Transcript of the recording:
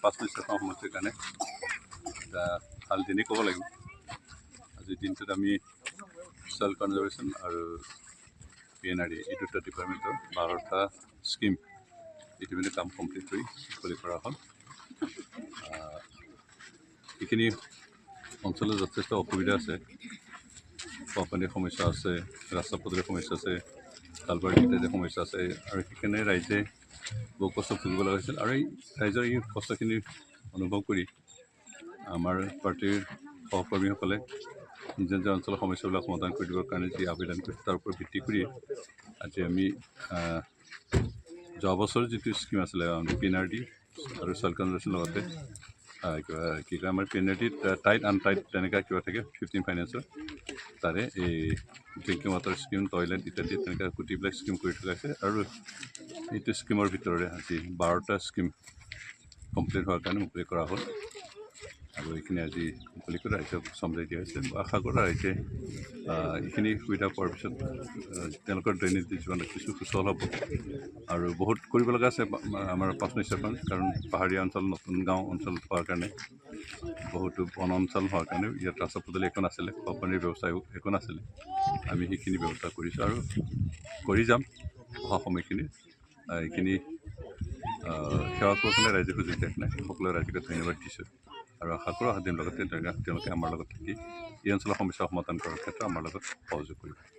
5 নিশ্চয় সমস্যাৰ কাৰণে ভাল দিনেই ক'ব লাগিব আজিৰ দিনটোত আমি সয়েল কনজাৰ্ভেশ্যন আৰু PNRD এই দুটা ডিপাৰ্টমেণ্টৰ 12টা স্কিম ইতিমধ্যে কাম কমপ্লিট কৰি মুকলি কৰা হ'ল এইখিনি অঞ্চলত যথেষ্ট অসুবিধা আছে খোৱাপানীৰ সমস্যা আছে ৰাস্তা পদূলিৰ সমস্যা আছে কালবাৰী ইত্যাদি সমস্যা আছে আৰু সেইকাৰণে ৰাইজে বহু কষ্ট ভুগিব লগা হৈছিল আৰু এই ৰাইজৰ এই কষ্টখিনি অনুভৱ কৰি আমাৰ পাৰ্টিৰ সহকৰ্মীসকলে নিজ নিজ অঞ্চলৰ সমস্যাবিলাক সমাধান কৰি দিবৰ কাৰণে যি আবেদন কৰিছে তাৰ ওপৰত ভিত্তি কৰি আজি আমি যোৱা বছৰ যিটো স্কিম আছিলে PNRD আৰু সয়েল কনজাৰ্ভেশ্যনৰ লগতে কি কয় আমাৰ PNRD টাইট আনটাইট তেনেকুৱা কিবা থাকে 15 ফাইনেন্সৰ তাৰে এই ড্ৰিংকিং ৱাটাৰ স্কিম টয়লেট ইত্যাদি তেনেকুৱা গোটেইবিলাক স্কিম কৰি থকা হৈছে আৰু এইটো স্কিমৰ ভিতৰতে আজি 12টা স্কিম কমপ্লিট হোৱাৰ কাৰণে মুকলি কৰা হ'ল আৰু এইখিনি আজি মুকলি কৰি ৰাইজক চমজাই দিয়া হৈছে আশা কৰোঁ ৰাইজে এইখিনি সুবিধা পোৱাৰ পিছত তেওঁলোকৰ দৈনন্দিন জীৱনত কিছু সুচল হ'ব আৰু বহুত কৰিব লগা আছে আমাৰ 5 নিশ্চয়খন কাৰণ পাহাৰীয়া অঞ্চল নতুন গাঁও অঞ্চল হোৱাৰ কাৰণে বহুতো বন অঞ্চল হোৱাৰ কাৰণে ইয়াত ৰাস্তা পদূলি একো নাছিলে খোৱাপানীৰ ব্যৱস্থা একো নাছিলে আমি সেইখিনি ব্যৱস্থা কৰিছোঁ আৰু কৰি যাম অহা সময়খিনি এইখিনি সেৱা কৰাৰ কাৰণে ৰাইজে সুযোগ দিয়া নাই সকলো ৰাইজকে ধন্যবাদ দিছোঁ আৰু আশা কৰোঁ অহা দিনৰ লগতে তেওঁলোকে আমাৰ লগত থাকি এই অঞ্চলৰ সমস্যা সমাধান কৰাৰ ক্ষেত্ৰত আমাৰ লগত সহযোগ কৰিব